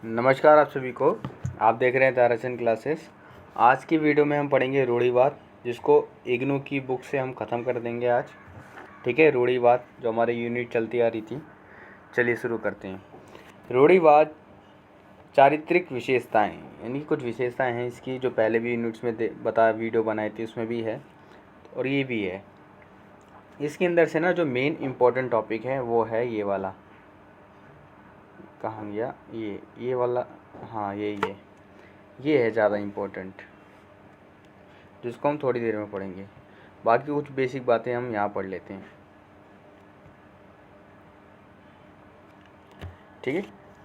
नमस्कार आप सभी को। आप देख रहे हैं ताराचंद क्लासेस। आज की वीडियो में हम पढ़ेंगे रूढ़िवाद, जिसको इग्नू की बुक से हम ख़त्म कर देंगे आज। ठीक है, रूढ़िवाद जो हमारी यूनिट चलती आ रही थी। चलिए शुरू करते हैं। रूढ़िवाद चारित्रिक विशेषताएं, यानी कुछ विशेषताएं हैं इसकी जो पहले भी यूनिट्स में वीडियो बनाई थी उसमें भी है और ये भी है। इसके अंदर से ना जो मेन इम्पोर्टेंट टॉपिक है वो है ये वाला, कहाँ गया ये वाला, हाँ ये है ज़्यादा इम्पोर्टेंट, जिसको हम थोड़ी देर में पढ़ेंगे। बाकी कुछ बेसिक बातें हम यहाँ पढ़ लेते हैं। ठीक है,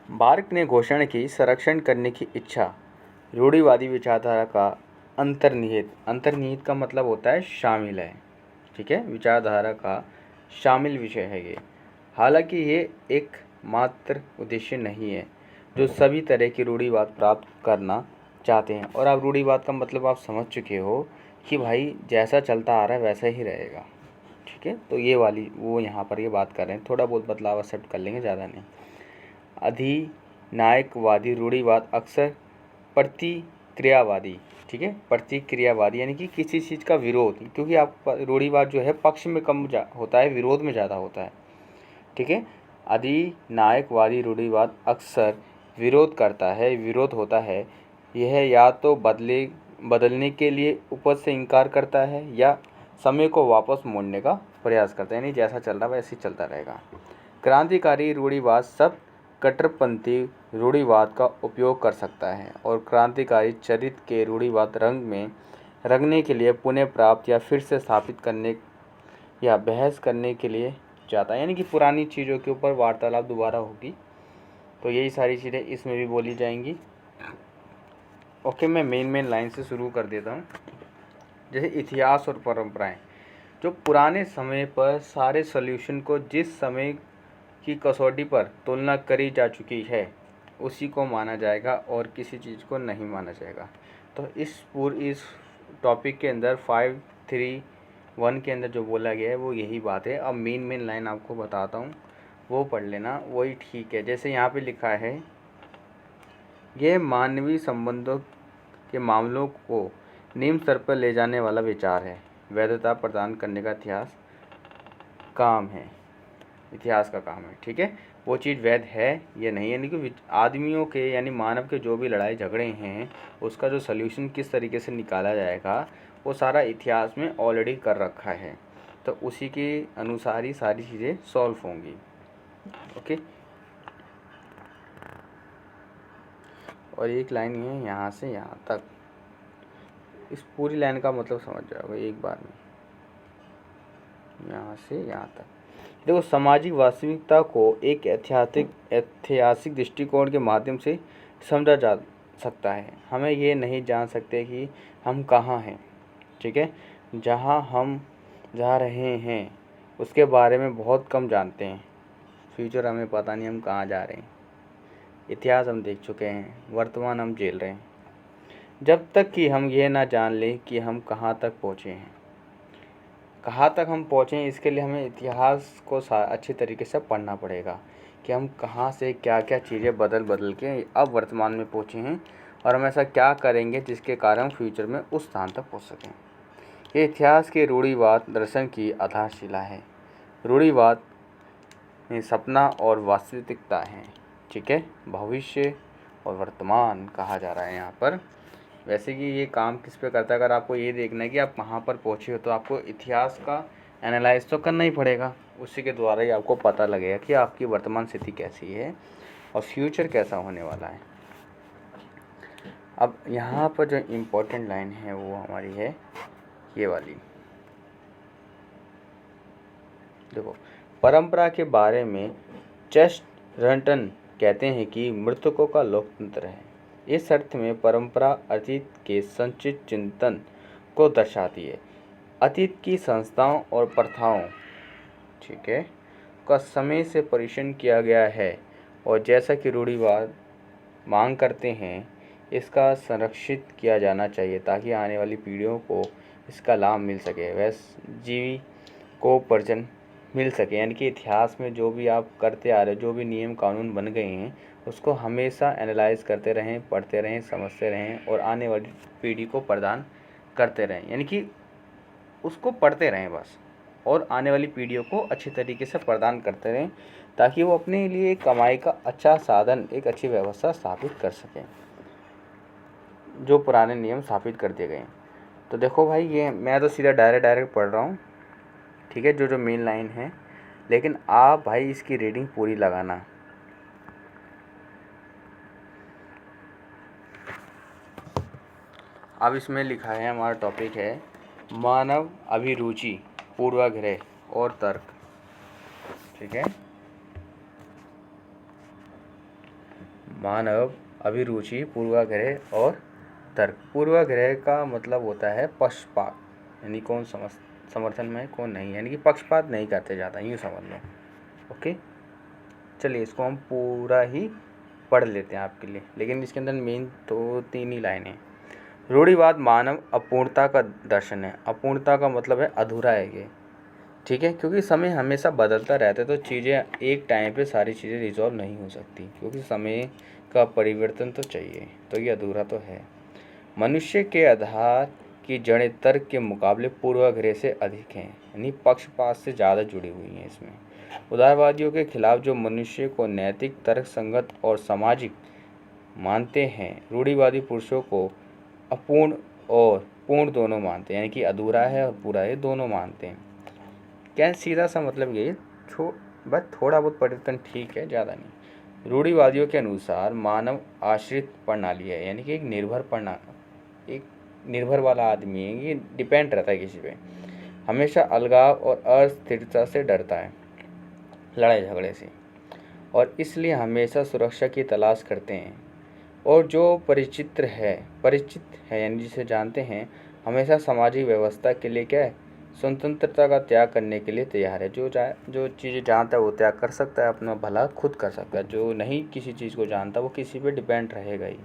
बार्क ने घोषणा की संरक्षण करने की इच्छा रूढ़िवादी विचारधारा का अंतर्निहित का मतलब होता है शामिल है। ठीक है, विचारधारा का शामिल विषय है ये। हालांकि ये एक मात्र उद्देश्य नहीं है जो सभी तरह की रूढ़िवाद प्राप्त करना चाहते हैं। और आप रूढ़िवाद का मतलब आप समझ चुके हो कि भाई जैसा चलता आ रहा है वैसा ही रहेगा। ठीक है, तो ये वाली वो यहाँ पर ये बात कर रहे हैं। थोड़ा बहुत बदलाव एक्सेप्ट कर लेंगे, ज़्यादा नहीं। अधिनायकवादी रूढ़िवाद अक्सर प्रतिक्रियावादी, ठीक है, प्रतिक्रियावादी यानी कि किसी चीज़ का विरोध, क्योंकि आप रूढ़िवाद जो है पक्ष में कम होता है, विरोध में ज़्यादा होता है। ठीक है, अधिनायकवादी रूढ़िवाद अक्सर विरोध होता है। यह या तो बदलने के लिए उपज से इनकार करता है या समय को वापस मोड़ने का प्रयास करता है, यानी जैसा चल रहा है वैसे ही चलता रहेगा। क्रांतिकारी रूढ़िवाद सब कट्टरपंथी रूढ़िवाद का उपयोग कर सकता है और क्रांतिकारी चरित्र के रूढ़िवाद रंगने के लिए पुनः प्राप्त या फिर से स्थापित करने या बहस करने के लिए जाता है, यानी कि पुरानी चीज़ों के ऊपर वार्तालाप दोबारा होगी। तो यही सारी चीज़ें इसमें भी बोली जाएंगी। ओके, मैं मेन लाइन से शुरू कर देता हूँ। जैसे इतिहास और परंपराएं, जो पुराने समय पर सारे सॉल्यूशन को जिस समय की कसौटी पर तुलना करी जा चुकी है उसी को माना जाएगा और किसी चीज़ को नहीं माना जाएगा। तो इस टॉपिक के अंदर 5.3.1 के अंदर जो बोला गया है वो यही बात है। अब मेन लाइन आपको बताता हूँ, वो पढ़ लेना, वही ठीक है। जैसे यहाँ पे लिखा है, यह मानवीय संबंधों के मामलों को निम्न स्तर पर ले जाने वाला विचार है। वैधता प्रदान करने का इतिहास का काम है। ठीक है, वो चीज़ वैध है या नहीं, यानी कि आदमियों के यानी मानव के जो भी लड़ाई झगड़े हैं उसका जो सल्यूशन किस तरीके से निकाला जाएगा वो सारा इतिहास में ऑलरेडी कर रखा है। तो उसी के अनुसार ही सारी चीज़ें सॉल्व होंगी। ओके, और एक लाइन है यहाँ से यहाँ तक, इस पूरी लाइन का मतलब समझ जाओगे एक बार में, यहाँ से यहाँ तक। देखो, सामाजिक वास्तविकता को एक ऐतिहासिक दृष्टिकोण के माध्यम से समझा जा सकता है। हमें ये नहीं जान सकते कि हम कहाँ हैं। ठीक है, जहाँ रहे हैं उसके बारे में बहुत कम जानते हैं। फ्यूचर हमें पता नहीं हम कहाँ जा रहे हैं। इतिहास हम देख चुके हैं, वर्तमान हम झेल रहे हैं। जब तक कि हम ये ना जान लें कि हम कहाँ तक पहुँचे हैं, कहाँ तक हम पहुँचे हैं, इसके लिए हमें इतिहास को अच्छी तरीके से पढ़ना पड़ेगा कि हम कहाँ से क्या क्या चीज़ें बदल के अब वर्तमान में पहुँचे हैं और हम ऐसा क्या करेंगे जिसके कारण हम फ्यूचर में उस स्थान तक पहुँच सकें। ये इतिहास के रूढ़िवाद दर्शन की आधारशिला है। रूढ़िवाद में सपना और वास्तविकता है। ठीक है, भविष्य और वर्तमान कहा जा रहा है यहाँ पर। वैसे कि ये काम किस पे करता है, अगर आपको ये देखना है कि आप कहाँ पर पहुँचे हो तो आपको इतिहास का एनालाइज तो करना ही पड़ेगा। उसी के द्वारा ही आपको पता लगेगा कि आपकी वर्तमान स्थिति कैसी है और फ्यूचर कैसा होने वाला है। अब यहाँ पर जो इम्पोर्टेंट लाइन है वो हमारी है ये वाली। देखो, परंपरा के बारे में चेस्टरटन कहते हैं कि मृतकों का लोकतंत्र है। इस अर्थ में परंपरा अतीत के संचित चिंतन को दर्शाती है। अतीत की संस्थाओं और प्रथाओं, ठीक है, का समय से परीक्षण किया गया है और जैसा कि रूढ़िवाद मांग करते हैं इसका संरक्षित किया जाना चाहिए ताकि आने वाली पीढ़ियों को इसका लाभ मिल सके। वैश्व जीवी को प्रजन मिल सके, यानी कि इतिहास में जो भी आप करते आ रहे हो, जो भी नियम कानून बन गए हैं, उसको हमेशा एनालाइज करते रहें, पढ़ते रहें, समझते रहें और आने वाली पीढ़ी को प्रदान करते रहें, यानी कि उसको पढ़ते रहें बस, और आने वाली पीढ़ियों को अच्छी तरीके से प्रदान करते रहें, ताकि वो अपने लिए कमाई का अच्छा साधन, एक अच्छी व्यवस्था स्थापित कर सकें, जो पुराने नियम स्थापित कर दिए गए हैं। तो देखो भाई, ये मैं तो सीधा डायरेक्ट पढ़ रहा हूँ, ठीक है, जो मेन लाइन है, लेकिन आप भाई इसकी रीडिंग पूरी लगाना। अब इसमें लिखा है, हमारा टॉपिक है मानव अभिरुचि, पूर्वाग्रह और तर्क, ठीक है। मानव अभिरुचि, पूर्वाग्रह और तर्क। पूर्वाग्रह का मतलब होता है पक्षपात, यानी कौन समर्थन में कौन नहीं, यानी कि पक्षपात नहीं करते ज़्यादा, यूँ समझ लो। ओके, चलिए इसको हम पूरा ही पढ़ लेते हैं आपके लिए, लेकिन इसके अंदर मेन तो 3 ही लाइन है। रूढ़िवाद मानव अपूर्णता का दर्शन है। अपूर्णता का मतलब है अधूरा है ये, ठीक है, क्योंकि समय हमेशा बदलता रहता है, तो चीज़ें एक टाइम पे सारी चीज़ें रिजॉल्व नहीं हो सकती, क्योंकि समय का परिवर्तन तो चाहिए, तो ये अधूरा तो है। मनुष्य के आधार की जड़ें तर्क के मुकाबले पूर्वाग्रह से अधिक हैं, यानी पक्षपात से ज़्यादा जुड़ी हुई हैं इसमें। उदारवादियों के खिलाफ जो मनुष्य को नैतिक, तर्कसंगत और सामाजिक मानते हैं, रूढ़िवादी पुरुषों को अपूर्ण और पूर्ण दोनों मानते हैं, यानी कि अधूरा है और पूरा है, दोनों मानते हैं। क्या सीधा सा मतलब ये, बस थोड़ा बहुत परिवर्तन ठीक है, ज़्यादा नहीं। रूढ़िवादियों के अनुसार मानव आश्रित प्रणाली है, यानी कि एक निर्भर वाला आदमी है, ये डिपेंड रहता है किसी पे, हमेशा अलगाव और अस्थिरता से डरता है, लड़ाई झगड़े से, और इसलिए हमेशा सुरक्षा की तलाश करते हैं। और जो परिचित है यानी जिसे जानते हैं, हमेशा सामाजिक व्यवस्था के लिए क्या है, स्वतंत्रता का त्याग करने के लिए तैयार है। जो चीज़ें जानता है वो त्याग कर सकता है, अपना भला खुद कर सकता है। जो नहीं किसी चीज़ को जानता वो किसी पे डिपेंड रहेगा ही।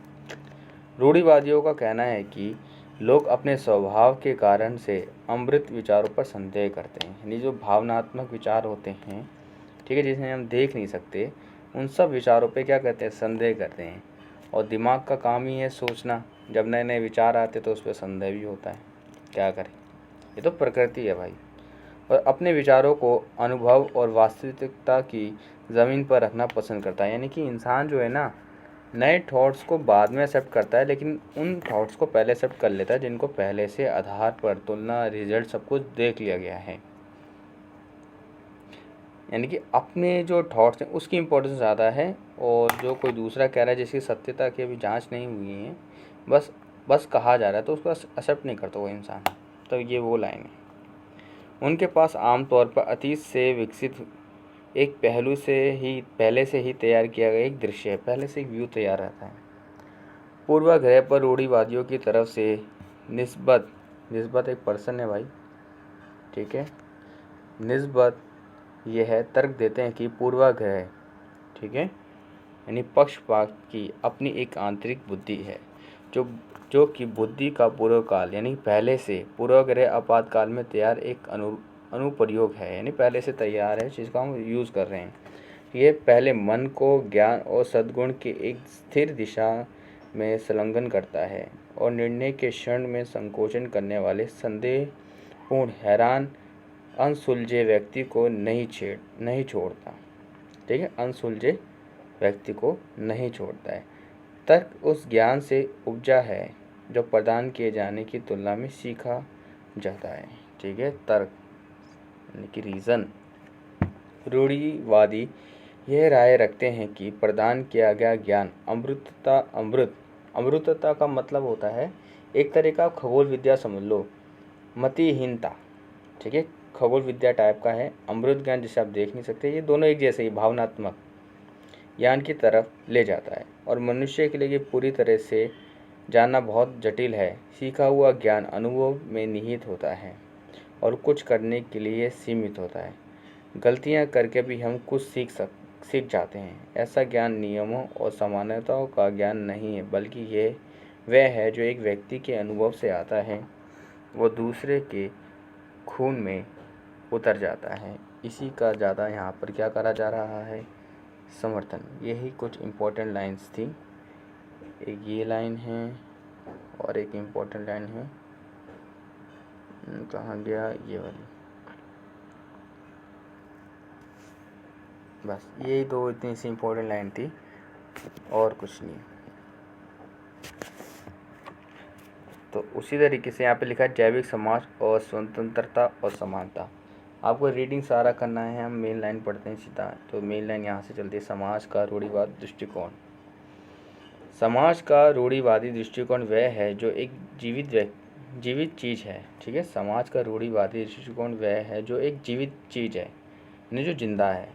रूढ़िवादियों का कहना है कि लोग अपने स्वभाव के कारण से अमृत विचारों पर संदेह करते हैं, यानी जो भावनात्मक विचार होते हैं, ठीक है, जिसे हम देख नहीं सकते, उन सब विचारों पे क्या कहते हैं, संदेह करते हैं। और दिमाग का काम ही है सोचना, जब नए नए विचार आते तो उस पर संदेह भी होता है, क्या करें, ये तो प्रकृति है भाई। और अपने विचारों को अनुभव और वास्तविकता की ज़मीन पर रखना पसंद करता है, यानी कि इंसान जो है ना, नए थॉट्स को बाद में एक्सेप्ट करता है, लेकिन उन थॉट्स को पहले एक्सेप्ट कर लेता है जिनको पहले से आधार पर तुलना, रिजल्ट सब कुछ देख लिया गया है। यानी कि अपने जो थॉट्स हैं उसकी इम्पोर्टेंस ज़्यादा है, और जो कोई दूसरा कह रहा है जिसकी सत्यता की अभी जांच नहीं हुई है, बस कहा जा रहा है, तो उसको एक्सेप्ट नहीं करता वो इंसान। तो ये वो लाइन है। उनके पास आमतौर पर अतीत से विकसित एक पहले से ही तैयार किया गया एक दृश्य है, पहले से एक व्यू तैयार रहता है। पूर्वाग्रह पर रूढ़िवादियों की तरफ से निस्बत एक पर्सन है भाई, ठीक है, निस्बत यह है, तर्क देते हैं कि पूर्वाग्रह, ठीक है, यानी पक्षपात की अपनी एक आंतरिक बुद्धि है, जो कि बुद्धि का पूर्वकाल, यानी पहले से पूर्वाग्रह आपातकाल में तैयार एक अनुप्रयोग है, यानी पहले से तैयार है, जिसका हम यूज़ कर रहे हैं। ये पहले मन को ज्ञान और सद्गुण की एक स्थिर दिशा में संलग्न करता है, और निर्णय के क्षण में संकोचन करने वाले संदेहपूर्ण, हैरान, अनसुलझे व्यक्ति को नहीं छोड़ता, ठीक है, अनसुलझे व्यक्ति को नहीं छोड़ता है। तर्क उस ज्ञान से उपजा है जो प्रदान किए जाने की तुलना में सीखा जाता है, ठीक है, तर्क यानी कि रीज़न। रूढ़िवादी यह राय रखते हैं कि प्रदान किया गया ज्ञान अमृतता का मतलब होता है एक तरह का खगोल विद्या समझ लो, मतिहीनता, ठीक है, खगोल विद्या टाइप का है। अमृत ज्ञान जिसे आप देख नहीं सकते, ये दोनों एक जैसे ही भावनात्मक ज्ञान की तरफ ले जाता है, और मनुष्य के लिए ये पूरी तरह से जानना बहुत जटिल है। सीखा हुआ ज्ञान अनुभव में निहित होता है और कुछ करने के लिए सीमित होता है। गलतियां करके भी हम कुछ सीख जाते हैं। ऐसा ज्ञान नियमों और सामान्यताओं का ज्ञान नहीं है, बल्कि वह है जो एक व्यक्ति के अनुभव से आता है, वो दूसरे के खून में उतर जाता है इसी का ज़्यादा यहाँ पर क्या करा जा रहा है, समर्थन। यही कुछ इम्पोर्टेंट लाइंस थी। एक ये लाइन है और एक इम्पोर्टेंट लाइन है, कहाँ गया ये वाली, बस यही दो इतनी सी इम्पोर्टेंट लाइन थी और कुछ नहीं। तो उसी तरीके से यहाँ पे लिखा है जैविक समाज और स्वतंत्रता और समानता। आपको रीडिंग सारा करना है, हम मेन लाइन पढ़ते हैं सीधा। तो मेन लाइन यहाँ से चलती है, समाज का रूढ़िवाद दृष्टिकोण। समाज का रूढ़िवादी दृष्टिकोण वह है जो एक जीवित चीज़ है, ठीक है। समाज का रूढ़िवादी दृष्टिकोण वह है जो एक जीवित चीज़ है, यानी जो जिंदा है।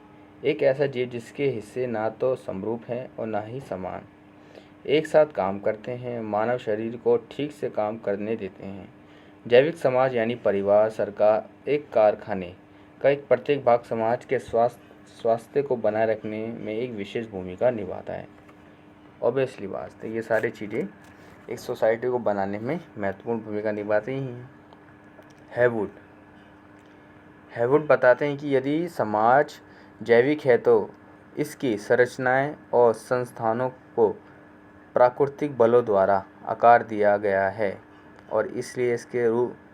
एक ऐसा जीव जिसके हिस्से ना तो समरूप हैं और ना ही समान, एक साथ काम करते हैं, मानव शरीर को ठीक से काम करने देते हैं। जैविक समाज यानी परिवार, सरकार, एक कारखाने का एक प्रत्येक भाग समाज के स्वास्थ्य को बनाए रखने में एक विशेष भूमिका निभाता है। ऑब्वियसली बात है, ये सारी चीज़ें एक सोसाइटी को बनाने में महत्वपूर्ण भूमिका निभाती ही हैं। हैवुड बताते हैं कि यदि समाज जैविक है तो इसकी संरचनाएं और संस्थानों को प्राकृतिक बलों द्वारा आकार दिया गया है और इसलिए इसके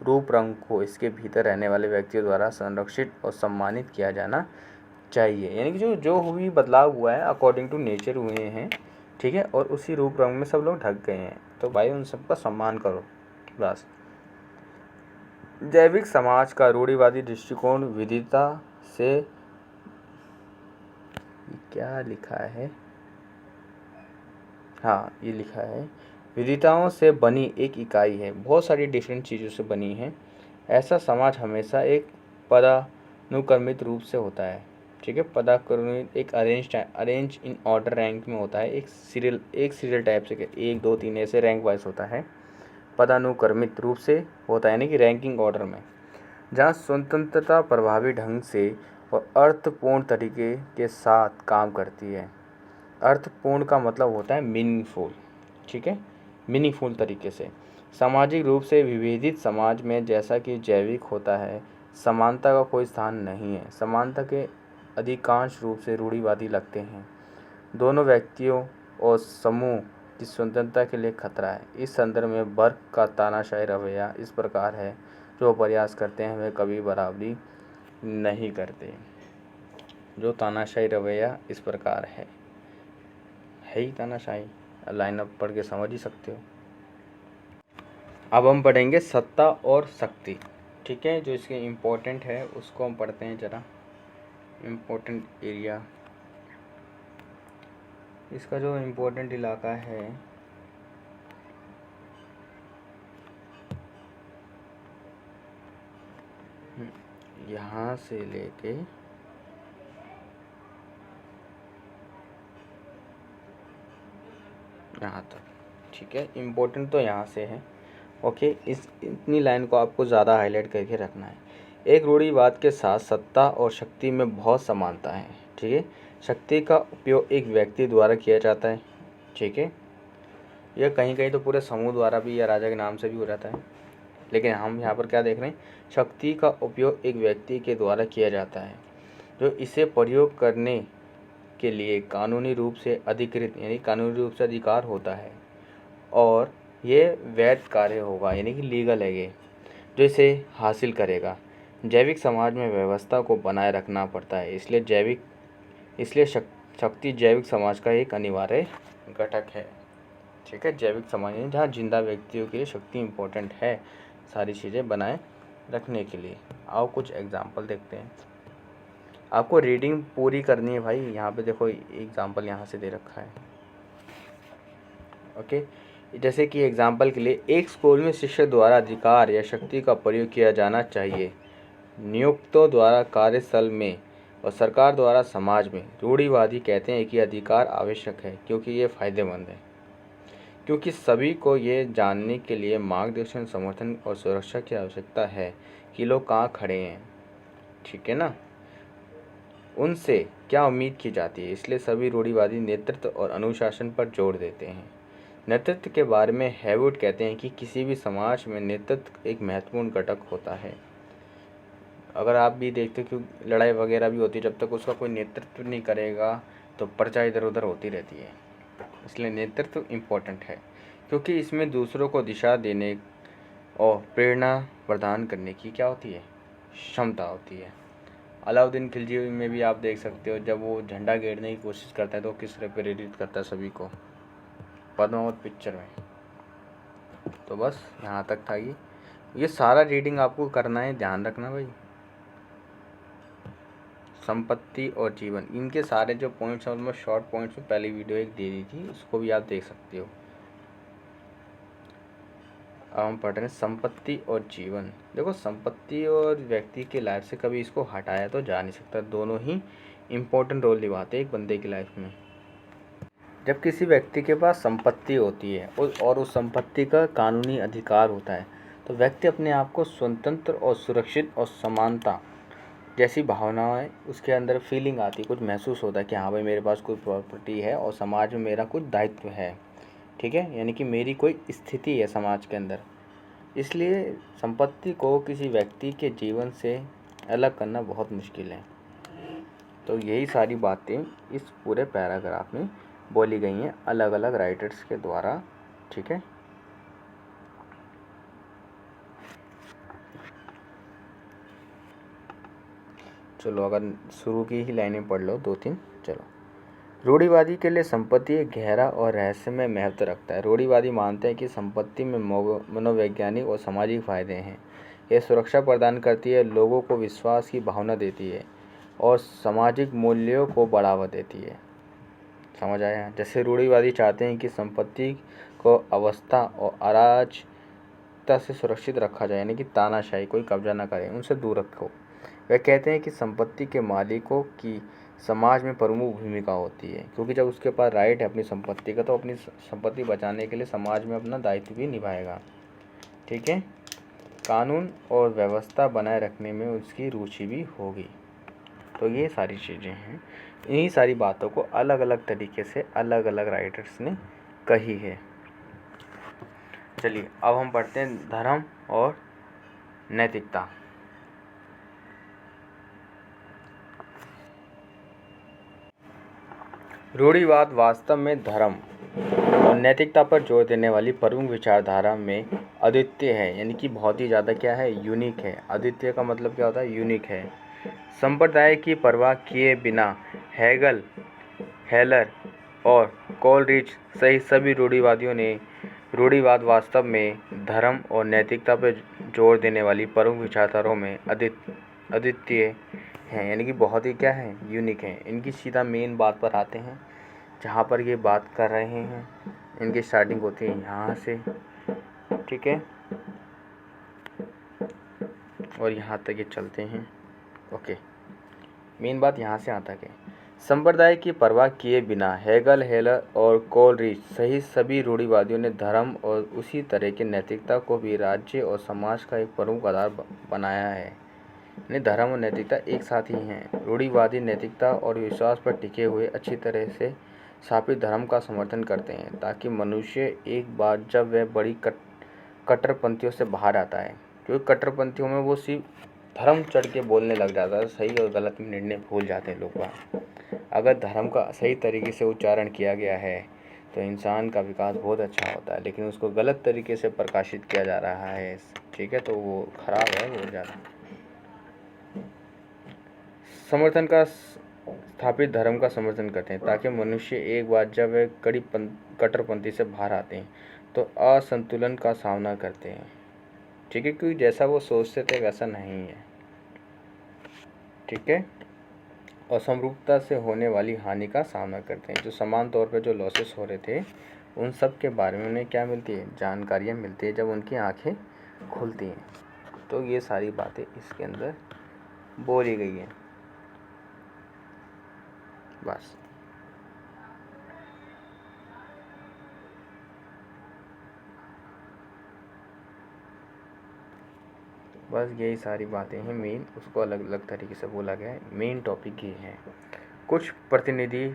रूप रंग को इसके भीतर रहने वाले व्यक्तियों द्वारा संरक्षित और सम्मानित किया जाना चाहिए। यानी कि जो भी बदलाव हुआ है अकॉर्डिंग टू नेचर हुए हैं, ठीक है, और उसी रूप रंग में सब लोग ढक गए हैं, तो भाई उन सबका सम्मान करो बस। जैविक समाज का रूढ़िवादी दृष्टिकोण विविधता से, क्या लिखा है, हाँ ये लिखा है, विविधताओं से बनी एक इकाई है, बहुत सारी डिफरेंट चीज़ों से बनी है। ऐसा समाज हमेशा एक पदानुक्रमित रूप से होता है, ठीक है। पदानुक्रमित एक अरेंज इन ऑर्डर रैंक में होता है, एक सीरियल टाइप से 1 2 3 ऐसे रैंक वाइज होता है। पदानुक्रमित रूप से होता है यानी कि रैंकिंग ऑर्डर में, जहाँ स्वतंत्रता प्रभावी ढंग से और अर्थपूर्ण तरीके के साथ काम करती है। अर्थपूर्ण का मतलब होता है मीनिंगफुल, ठीक है, मीनिंगफुल तरीके से। सामाजिक रूप से विभेदित समाज में जैसा कि जैविक होता है, समानता का कोई स्थान नहीं है। समानता के अधिकांश रूप से रूढ़िवादी लगते हैं। दोनों व्यक्तियों और समूह की स्वतंत्रता के लिए खतरा है। इस संदर्भ में वर्ग का तानाशाही रवैया इस प्रकार है, जो प्रयास करते हैं वे कभी बराबरी नहीं करते। जो तानाशाही रवैया इस प्रकार है ही तानाशाही, लाइन अप पढ़ के समझ ही सकते हो। अब हम पढ़ेंगे सत्ता और शक्ति, ठीक है। जो इसके इम्पोर्टेंट है उसको हम पढ़ते हैं जरा, इम्पोर्टेंट एरिया। इसका जो इम्पोर्टेंट इलाका है यहाँ से लेके यहाँ तक, ठीक है। इम्पोर्टेंट तो यहाँ से है, ओके। इतनी लाइन को आपको ज़्यादा हाईलाइट करके रखना है। एक रूढ़िवाद के साथ सत्ता और शक्ति में बहुत समानता है, ठीक है। शक्ति का उपयोग एक व्यक्ति द्वारा किया जाता है, ठीक है। यह कहीं कहीं तो पूरे समूह द्वारा भी या राजा के नाम से भी हो जाता है, लेकिन हम यहाँ पर क्या देख रहे हैं, शक्ति का उपयोग एक व्यक्ति के द्वारा किया जाता है जो इसे प्रयोग करने के लिए कानूनी रूप से अधिकृत यानी कानूनी रूप से अधिकार होता है, और ये वैध कार्य होगा यानी कि लीगल है ये, जो इसे हासिल करेगा। जैविक समाज में व्यवस्था को बनाए रखना पड़ता है, इसलिए शक्ति जैविक समाज का एक अनिवार्य घटक है, ठीक है। जैविक समाज में जहाँ जिंदा व्यक्तियों के लिए शक्ति इम्पोर्टेंट है सारी चीज़ें बनाए रखने के लिए। आओ कुछ एग्जाम्पल देखते हैं। आपको रीडिंग पूरी करनी है भाई, यहाँ पे देखो एग्जाम्पल यहाँ से दे रखा है, ओके। जैसे कि एग्जाम्पल के लिए, एक स्कूल में शिक्षक द्वारा अधिकार या शक्ति का प्रयोग किया जाना चाहिए। नियुक्तों द्वारा कार्यस्थल में और सरकार द्वारा समाज में। रूढ़िवादी कहते हैं कि अधिकार आवश्यक है क्योंकि ये फ़ायदेमंद है, क्योंकि सभी को ये जानने के लिए मार्गदर्शन, समर्थन और सुरक्षा की आवश्यकता है कि लोग कहाँ खड़े हैं, ठीक है ना, उनसे क्या उम्मीद की जाती है। इसलिए सभी रूढ़िवादी नेतृत्व और अनुशासन पर जोर देते हैं। नेतृत्व के बारे में हैवुड कहते हैं कि किसी भी समाज में नेतृत्व एक महत्वपूर्ण घटक होता है। अगर आप भी देखते हो कि लड़ाई वगैरह भी होती है, जब तक उसका कोई नेतृत्व नहीं करेगा तो प्रजा इधर उधर होती रहती है। इसलिए नेतृत्व इम्पोर्टेंट है, क्योंकि इसमें दूसरों को दिशा देने और प्रेरणा प्रदान करने की क्या होती है, क्षमता होती है। अलाउद्दीन खिलजी में भी आप देख सकते हो, जब वो झंडा गेरने की कोशिश करता है तो किस तरह प्रेरित करता है सभी को, पद्मावत पिक्चर में। तो बस यहाँ तक था। ये सारा रीडिंग आपको करना है, ध्यान रखना भाई। संपत्ति और जीवन, इनके सारे जो पॉइंट्स हैं उनमें शॉर्ट पॉइंट्स में पहली वीडियो एक दे दी थी, उसको भी आप देख सकते हो। अब हम पढ़ रहे हैं संपत्ति और जीवन। देखो, संपत्ति और व्यक्ति के लाइफ से कभी इसको हटाया तो जा नहीं सकता, दोनों ही इम्पोर्टेंट रोल निभाते हैं एक बंदे की लाइफ में। जब किसी व्यक्ति के पास संपत्ति होती है और उस संपत्ति का कानूनी अधिकार होता है, तो व्यक्ति अपने आप को स्वतंत्र और सुरक्षित और समानता जैसी भावनाएं उसके अंदर फीलिंग आती है, कुछ महसूस होता है कि हाँ भाई मेरे पास कोई प्रॉपर्टी है और समाज में मेरा कुछ दायित्व है, ठीक है, यानी कि मेरी कोई स्थिति है समाज के अंदर। इसलिए संपत्ति को किसी व्यक्ति के जीवन से अलग करना बहुत मुश्किल है। तो यही सारी बातें इस पूरे पैराग्राफ में बोली गई हैं अलग अलग राइटर्स के द्वारा, ठीक है। चलो, अगर शुरू की ही लाइनें पढ़ लो, 2-3। चलो, रूढ़िवादी के लिए संपत्ति एक गहरा और रहस्यमय महत्व रखता है। रूढ़िवादी मानते हैं कि संपत्ति में मनोवैज्ञानिक और सामाजिक फायदे हैं। यह सुरक्षा प्रदान करती है, लोगों को विश्वास की भावना देती है और सामाजिक मूल्यों को बढ़ावा देती है। समझ आया? जैसे रूढ़िवादी चाहते हैं कि संपत्ति को अवस्था और अराजकता से सुरक्षित रखा जाए, यानी कि तानाशाही, कोई कब्जा ना करे, उनसे दूर रखो। वे कहते हैं कि संपत्ति के मालिकों की समाज में प्रमुख भूमिका होती है, क्योंकि जब उसके पास राइट है अपनी संपत्ति का, तो अपनी संपत्ति बचाने के लिए समाज में अपना दायित्व भी निभाएगा, ठीक है। कानून और व्यवस्था बनाए रखने में उसकी रुचि भी होगी। तो ये सारी चीज़ें हैं, इन्हीं सारी बातों को अलग अलग तरीके से अलग अलग राइटर्स ने कही है। चलिए, अब हम पढ़ते हैं धर्म और नैतिकता। रूढ़िवाद वास्तव में धर्म और नैतिकता पर जोर देने वाली प्रमुख विचारधारा में अद्वितीय है, यानी कि बहुत ही ज़्यादा क्या है, यूनिक है। अद्वितीय का मतलब क्या होता है, यूनिक है। संप्रदाय की परवाह किए बिना हेगल, हेलर और कोलरिच सहित सभी रूढ़िवादियों ने रूढ़िवाद वास्तव में धर्म और नैतिकता पर जोर देने वाली प्रमुख विचारधाराओं में अद्वितीय हैं, यानी कि बहुत ही क्या है, यूनिक है। इनकी सीधा मेन बात पर आते हैं, जहाँ पर ये बात कर रहे हैं। इनकी स्टार्टिंग होती है यहाँ से, ठीक है, और यहाँ तक ये चलते हैं। ओके, मेन बात यहाँ से यहाँ तक है। संप्रदाय की परवाह किए बिना हेगल, हेलर और कोलरिच सहित सभी रूढ़िवादियों ने धर्म और उसी तरह की नैतिकता को भी राज्य और समाज का एक प्रमुख आधार बनाया है। धर्म और नैतिकता एक साथ ही हैं। रूढ़िवादी नैतिकता और विश्वास पर टिके हुए अच्छी तरह से स्थापित धर्म का समर्थन करते हैं, ताकि मनुष्य एक बार जब वह बड़ी कट्टरपंथियों से बाहर आता है, क्योंकि कट्टरपंथियों में वो सिर्फ धर्म चढ़ के बोलने लग जाता है, सही और गलत में निर्णय भूल जाते हैं लोग। अगर धर्म का सही तरीके से उच्चारण किया गया है तो इंसान का विकास बहुत अच्छा होता है, लेकिन उसको गलत तरीके से प्रकाशित किया जा रहा है, ठीक है, तो वो खराब है बहुत ज़्यादा। समर्थन का स्थापित धर्म का समर्थन करते हैं, ताकि मनुष्य एक बार जब वे कट्टरपंथी से बाहर आते हैं तो असंतुलन का सामना करते हैं, ठीक है, क्योंकि जैसा वो सोचते थे वैसा नहीं है, ठीक है, और समरूपता से होने वाली हानि का सामना करते हैं। जो समान तौर पर जो लॉसेस हो रहे थे उन सब के बारे में उन्हें क्या मिलती है, जानकारियाँ मिलती है जब उनकी आंखें खुलती हैं। तो ये सारी बातें इसके अंदर बोली गई हैं। बस यही सारी बातें हैं मेन, उसको अलग अलग तरीके से बोला गया है। मेन टॉपिक ये है। कुछ प्रतिनिधि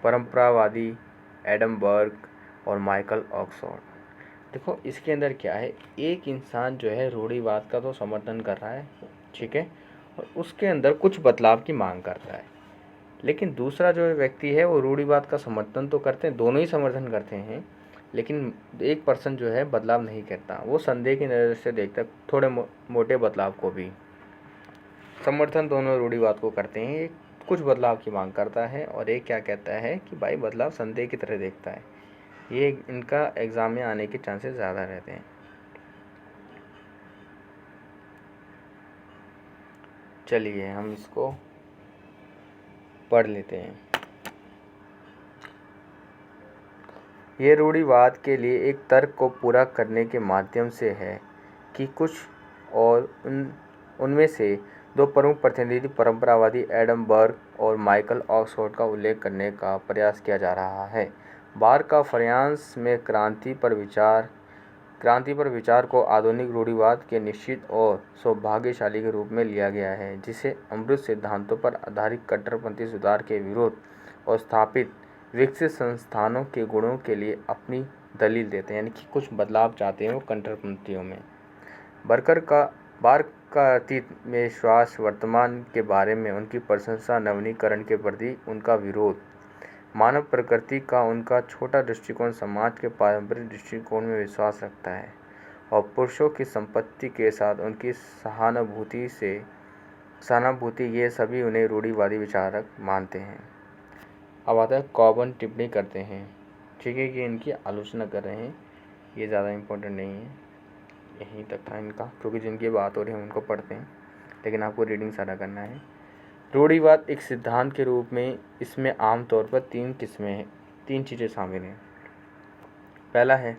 परंपरावादी एडम बर्ग और माइकल ऑक्सफोर्ड। देखो, इसके अंदर क्या है, एक इंसान जो है रूढ़िवाद का तो समर्थन कर रहा है, ठीक है, और उसके अंदर कुछ बदलाव की मांग करता है। लेकिन दूसरा जो व्यक्ति है वो रूढ़िवाद का समर्थन तो करते हैं, दोनों ही समर्थन करते हैं, लेकिन एक पर्सन जो है बदलाव नहीं करता, वो संदेह की नज़र से देखता है, थोड़े मोटे बदलाव को भी। समर्थन दोनों रूढ़िवाद को करते हैं, एक कुछ बदलाव की मांग करता है और एक क्या कहता है कि भाई बदलाव संदेह की तरह देखता है। ये इनका एग्ज़ाम में आने के चांसेस ज़्यादा रहते हैं। चलिए हम इसको पढ़ लेते हैं। ये रूढ़िवाद के लिए एक तर्क को पूरा करने के माध्यम से है कि कुछ और उनमें से दो प्रमुख प्रतिनिधि परंपरावादी एडम बर्ग और माइकल ऑक्सफोर्ड का उल्लेख करने का प्रयास किया जा रहा है। बार्ग का फ्रांस में क्रांति पर विचार को आधुनिक रूढ़िवाद के निश्चित और सौभाग्यशाली के रूप में लिया गया है, जिसे अमूर्त सिद्धांतों पर आधारित कट्टरपंथी सुधार के विरोध और स्थापित विकसित संस्थानों के गुणों के लिए अपनी दलील देते हैं, यानी कि कुछ बदलाव चाहते हैं वो कट्टरपंथियों में। बार्ग का अतीत में विश्वास, वर्तमान के बारे में उनकी प्रशंसा, नवीनीकरण के प्रति उनका विरोध, मानव प्रकृति का उनका छोटा दृष्टिकोण समाज के पारंपरिक दृष्टिकोण में विश्वास रखता है और पुरुषों की संपत्ति के साथ उनकी सहानुभूति, ये सभी उन्हें रूढ़िवादी विचारक मानते हैं। अब आता है कॉबन टिप्पणी करते हैं, ठीक है, कि इनकी आलोचना कर रहे हैं, ये ज़्यादा इम्पोर्टेंट नहीं है, यहीं तक था इनका, क्योंकि जिनकी बात हो रही है उनको पढ़ते हैं, लेकिन आपको रीडिंग सारा करना है। रूढ़िवाद एक सिद्धांत के रूप में इसमें आमतौर पर तीन चीज़ें शामिल हैं। पहला है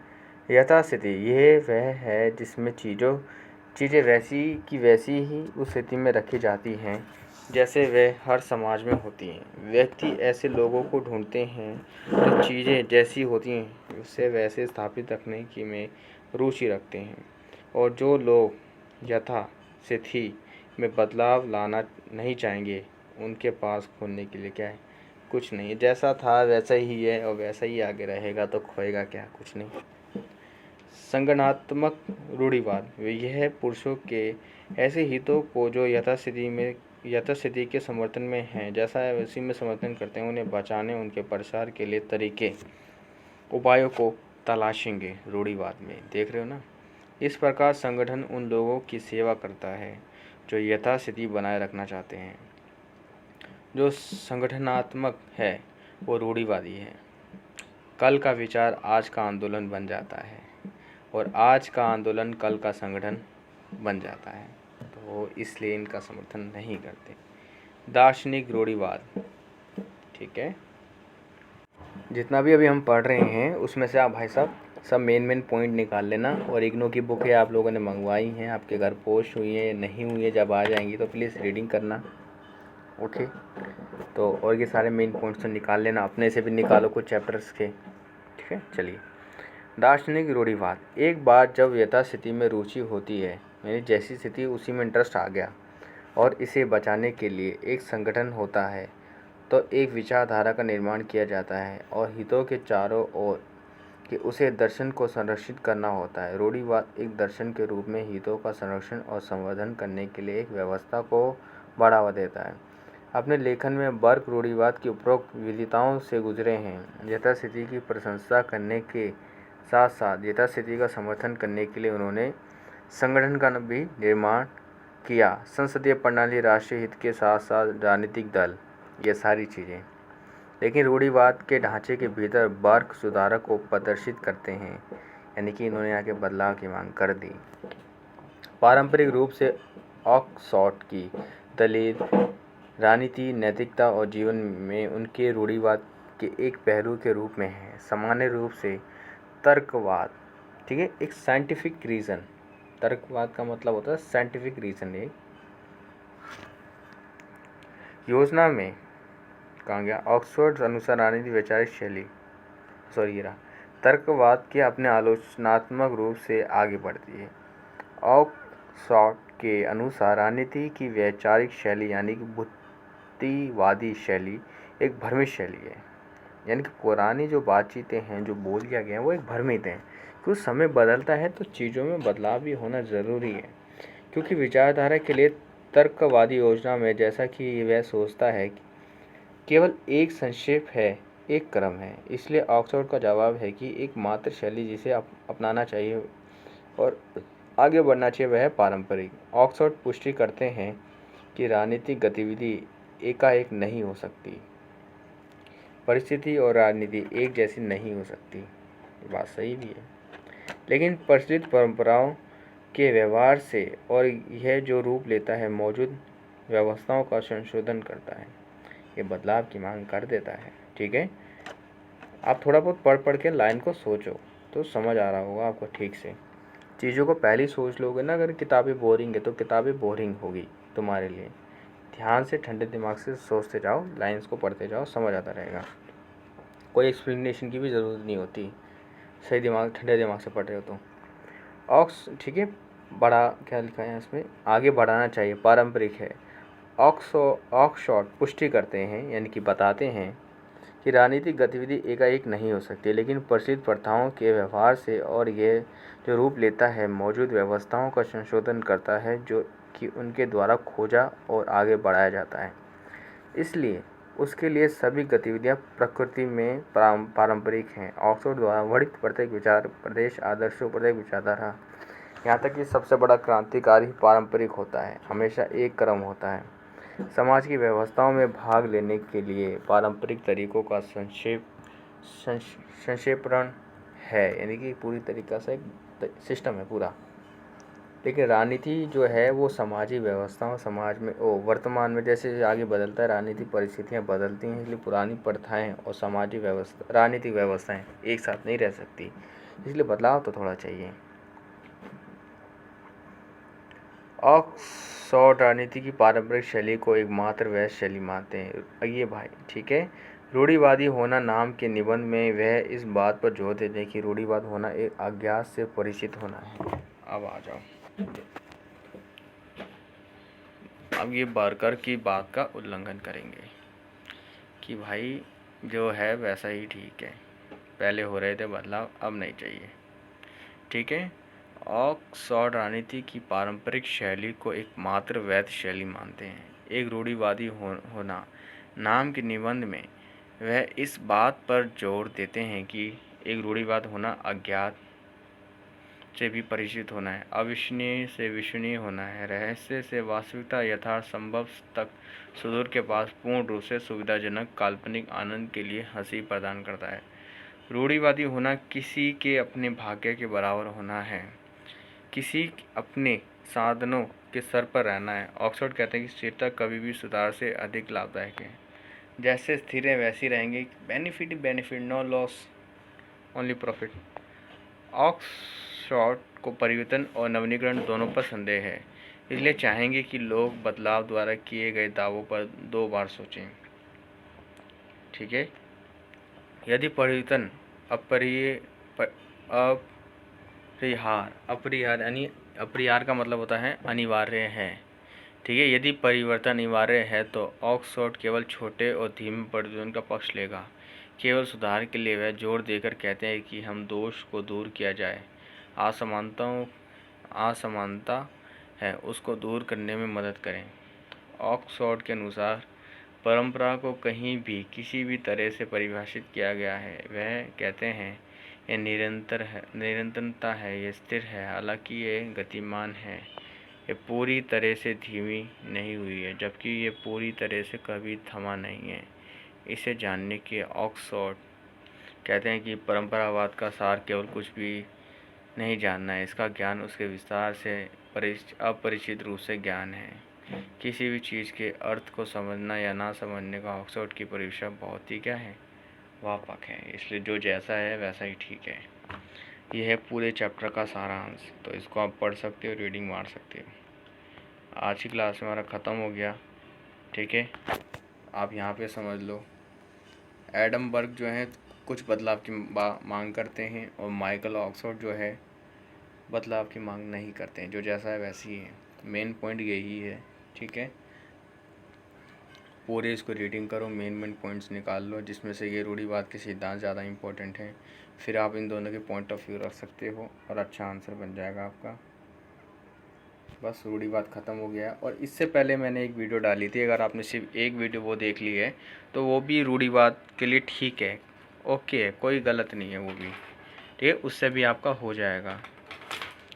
यथास्थिति। यह वह है जिसमें चीज़ें वैसी की वैसी ही उस स्थिति में रखी जाती हैं जैसे वे हर समाज में होती हैं। व्यक्ति ऐसे लोगों को ढूंढते हैं जो चीज़ें जैसी होती हैं उसे वैसे स्थापित रखने की में रुचि रखते हैं, और जो लोग यथास्थिति में बदलाव लाना नहीं चाहेंगे उनके पास खोने के लिए क्या है, कुछ नहीं है। जैसा था वैसा ही है और वैसा ही आगे रहेगा, तो खोएगा क्या, कुछ नहीं। संगठनात्मक रूढ़िवाद यह पुरुषों के ऐसे हितों को जो यथास्थिति के समर्थन में हैं, जैसा है वैसी में समर्थन करते हैं, उन्हें बचाने, उनके प्रसार के लिए उपायों को तलाशेंगे। रूढ़िवाद में देख रहे हो ना, इस प्रकार संगठन उन लोगों की सेवा करता है जो यथास्थिति बनाए रखना चाहते हैं। जो संगठनात्मक है वो रूढ़िवादी है। कल का विचार आज का आंदोलन बन जाता है और आज का आंदोलन कल का संगठन बन जाता है, तो इसलिए इनका समर्थन नहीं करते। दार्शनिक रूढ़िवाद, ठीक है, जितना भी अभी हम पढ़ रहे हैं उसमें से आप भाई साहब सब मेन पॉइंट निकाल लेना, और इग्नो की बुक है आप लोगों ने मंगवाई हैं, आपके घर पोस्ट हुई है नहीं हुई है, जब आ जाएंगी तो प्लीज़ रीडिंग करना, ओके। तो और ये सारे मेन पॉइंट्स तो निकाल लेना, अपने से भी निकालो कुछ चैप्टर्स के, ठीक है। चलिए, दार्शनिक रूढ़िवाद। एक बार जब यथास्थिति में रुचि होती है, यानी जैसी स्थिति उसी में इंटरेस्ट आ गया और इसे बचाने के लिए एक संगठन होता है, तो एक विचारधारा का निर्माण किया जाता है और हितों के चारों ओर कि उसे दर्शन को संरक्षित करना होता है। रूढ़िवाद एक दर्शन के रूप में हितों का संरक्षण और संवर्धन करने के लिए एक व्यवस्था को बढ़ावा देता है। अपने लेखन में बर्ग रूढ़िवाद की उपरोक्त विविधताओं से गुजरे हैं। यथास्थिति की प्रशंसा करने के साथ साथ यथास्थिति का समर्थन करने के लिए उन्होंने संगठन का भी निर्माण किया, संसदीय प्रणाली, राष्ट्रीय हित के साथ साथ राजनीतिक दल, ये सारी चीज़ें। लेकिन रूढ़िवाद के ढांचे के भीतर बर्ग सुधारक को प्रदर्शित करते हैं, यानी कि इन्होंने यहाँ के बदलाव की मांग कर दी। पारंपरिक रूप से ऑक्सफोर्ड की दलील राजनीति, नैतिकता और जीवन में उनके रूढ़िवाद के एक पहलू के रूप में है। सामान्य रूप से तर्कवाद, ठीक है, एक साइंटिफिक रीज़न, तर्कवाद का मतलब होता है साइंटिफिक रीज़न। एक योजना में कहाँ गया, ऑक्सफोर्ड अनुसार राजनीति वैचारिक शैली, तर्कवाद के अपने आलोचनात्मक रूप से आगे बढ़ती है। ऑक्सफोर्ड के अनुसार राजनीति की वैचारिक शैली यानी कि बुद्धिवादी शैली एक भ्रमित शैली है, यानी कि पुरानी जो बातचीतें हैं, जो बोल दिया गया है, वो एक भ्रमित हैं। कुछ समय बदलता है तो चीज़ों में बदलाव भी होना ज़रूरी है, क्योंकि विचारधारा के लिए तर्कवादी योजना में जैसा कि वह सोचता है कि केवल एक संक्षेप है, एक क्रम है, इसलिए ऑक्सफोर्ड का जवाब है कि एकमात्र शैली जिसे अपनाना चाहिए और आगे बढ़ना चाहिए वह है पारंपरिक। ऑक्सफोर्ड पुष्टि करते हैं कि राजनीतिक गतिविधि एकाएक नहीं हो सकती, परिस्थिति और राजनीति एक जैसी नहीं हो सकती, बात सही भी है, लेकिन प्रचलित परंपराओं के व्यवहार से और यह जो रूप लेता है मौजूद व्यवस्थाओं का संशोधन करता है, ये बदलाव की मांग कर देता है। ठीक है, आप थोड़ा बहुत पढ़ के लाइन को सोचो तो समझ आ रहा होगा आपको ठीक से। चीज़ों को पहले ही सोच लोगे ना, अगर किताबें बोरिंग है तो किताबें बोरिंग होगी तुम्हारे लिए। ध्यान से ठंडे दिमाग से सोचते जाओ, लाइंस को पढ़ते जाओ, समझ आता रहेगा। कोई एक्सप्लेनेशन की भी ज़रूरत नहीं होती, सही दिमाग ठंडे दिमाग से पढ़ रहे हो तो। ठीक है, बड़ा क्या लिखा है इसमें, आगे बढ़ाना चाहिए, पारंपरिक है। ऑक्सफोर्ड पुष्टि करते हैं यानी कि बताते हैं कि राजनीतिक गतिविधि एकाएक नहीं हो सकती, लेकिन प्रचलित प्रथाओं के व्यवहार से और ये जो रूप लेता है मौजूद व्यवस्थाओं का संशोधन करता है जो कि उनके द्वारा खोजा और आगे बढ़ाया जाता है। इसलिए उसके लिए सभी गतिविधियां प्रकृति में पारंपरिक हैं। ऑक्सफोर्ड द्वारा वर्णित प्रत्येक विचार, प्रदेश, आदर्शों, प्रत्येक विचारधारा, यहाँ तक कि सबसे बड़ा क्रांतिकारी पारंपरिक होता है, हमेशा एक क्रम होता है। समाज की व्यवस्थाओं में भाग लेने के लिए पारंपरिक तरीकों का संक्षेपण है, यानी कि पूरी तरीक़ा से एक सिस्टम है पूरा। लेकिन राजनीति जो है वो सामाजिक व्यवस्थाओं, समाज में वर्तमान में जैसे आगे बदलता है, राजनीतिक परिस्थितियाँ बदलती हैं, इसलिए पुरानी प्रथाएं और सामाजिक व्यवस्था, राजनीतिक व्यवस्थाएं एक साथ नहीं रह सकती, इसलिए बदलाव तो थोड़ा चाहिए। ऑक्सफोर्ड राजनीति की पारंपरिक शैली को एकमात्र वैध शैली मानते हैं। ये भाई ठीक है, रूढ़िवादी होना नाम के निबंध में वह इस बात पर जोर देते हैं कि रूढ़िवाद होना एक अज्ञात से परिचित होना है। अब आ जाओ, अब ये बर्गर की बात का उल्लंघन करेंगे कि भाई जो है वैसा ही ठीक है, पहले हो रहे थे बदलाव, अब नहीं चाहिए। ठीक है, ऑक्सफोर्ड राजनीति की पारंपरिक शैली को एकमात्र वैध शैली मानते हैं। एक रूढ़िवादी होना नाम के निबंध में वह इस बात पर जोर देते हैं कि एक रूढ़िवाद होना अज्ञात से भी परिचित होना है, अविश्वसनीय से विश्वसनीय होना है, रहस्य से वास्तविकता यथार्थ संभव तक सुदूर के पास पूर्ण रूप से सुविधाजनक काल्पनिक आनंद के लिए हंसी प्रदान करता है। रूढ़िवादी होना किसी के अपने भाग्य के बराबर होना है, किसी अपने साधनों के सर पर रहना है। ऑक्सफोर्ड कहते हैं कि स्थिरता कभी भी सुधार से अधिक लाभदायक है, जैसे स्थिर है वैसी रहेंगे, benefit benefit, no loss only profit. Oxford को परिवर्तन और नवीनीकरण दोनों पर संदेह है, इसलिए चाहेंगे कि लोग बदलाव द्वारा किए गए दावों पर 2 बार सोचें। ठीक है, यदि परिवर्तन अपरिहार यानी अपरिहार का मतलब होता है अनिवार्य है। ठीक है, यदि परिवर्तन अनिवार्य है तो ऑक्सफोर्ड केवल छोटे और धीमे परिवर्तन का पक्ष लेगा। केवल सुधार के लिए वह जोर देकर कहते हैं कि हम दोष को दूर किया जाए, असमानता है उसको दूर करने में मदद करें। ऑक्सफोर्ड के अनुसार परंपरा को कहीं भी किसी भी तरह से परिभाषित किया गया है। वह कहते हैं ये निरंतरता है, ये स्थिर है, हालांकि ये गतिमान है, ये पूरी तरह से धीमी नहीं हुई है, जबकि ये पूरी तरह से कभी थमा नहीं है। इसे जानने के ऑक्सफोर्ड कहते हैं कि परंपरावाद का सार केवल कुछ भी नहीं जानना है, इसका ज्ञान उसके विस्तार से अपरिचित रूप से ज्ञान है। किसी भी चीज़ के अर्थ को समझना या ना समझने का ऑक्सफोर्ड की परिभाषा बहुत ही क्या है, व्यापक है, इसलिए जो जैसा है वैसा ही ठीक है। यह है पूरे चैप्टर का सारांश, तो इसको आप पढ़ सकते हो, रीडिंग मार सकते हो। आज की क्लास हमारा ख़त्म हो गया। ठीक है, आप यहाँ पे समझ लो, एडम बर्ग जो है कुछ बदलाव की मांग करते हैं और माइकल ऑक्सफोर्ड जो है बदलाव की मांग नहीं करते हैं, जो जैसा है वैसी ही है। मेन पॉइंट यही है। ठीक है, पूरे इसको रीडिंग करो, मेन पॉइंट्स निकाल लो, जिसमें से ये रूढ़िवाद के सिद्धांत ज़्यादा इंपॉर्टेंट हैं। फिर आप इन दोनों के पॉइंट ऑफ व्यू रख सकते हो और अच्छा आंसर बन जाएगा आपका। बस रूढ़िवाद ख़त्म हो गया है। और इससे पहले मैंने एक वीडियो डाली थी, अगर आपने सिर्फ एक वीडियो वो देख ली है तो वो भी रूढ़िवाद के लिए ठीक है, ओके है, कोई गलत नहीं है वो भी, ठीक है, उससे भी आपका हो जाएगा।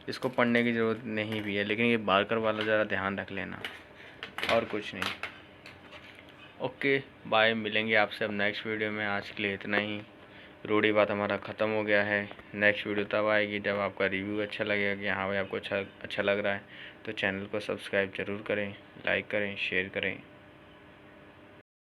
इसको पढ़ने की ज़रूरत नहीं भी है, लेकिन ये बारकर वाला ज़रा ध्यान रख लेना, और कुछ नहीं। ओके बाय, मिलेंगे आपसे अब नेक्स्ट वीडियो में। आज के लिए इतना ही। रूढ़िवाद हमारा ख़त्म हो गया है। नेक्स्ट वीडियो तब आएगी जब आपका रिव्यू अच्छा लगेगा कि हाँ भाई आपको अच्छा लग रहा है। तो चैनल को सब्सक्राइब ज़रूर करें, लाइक करें, शेयर करें।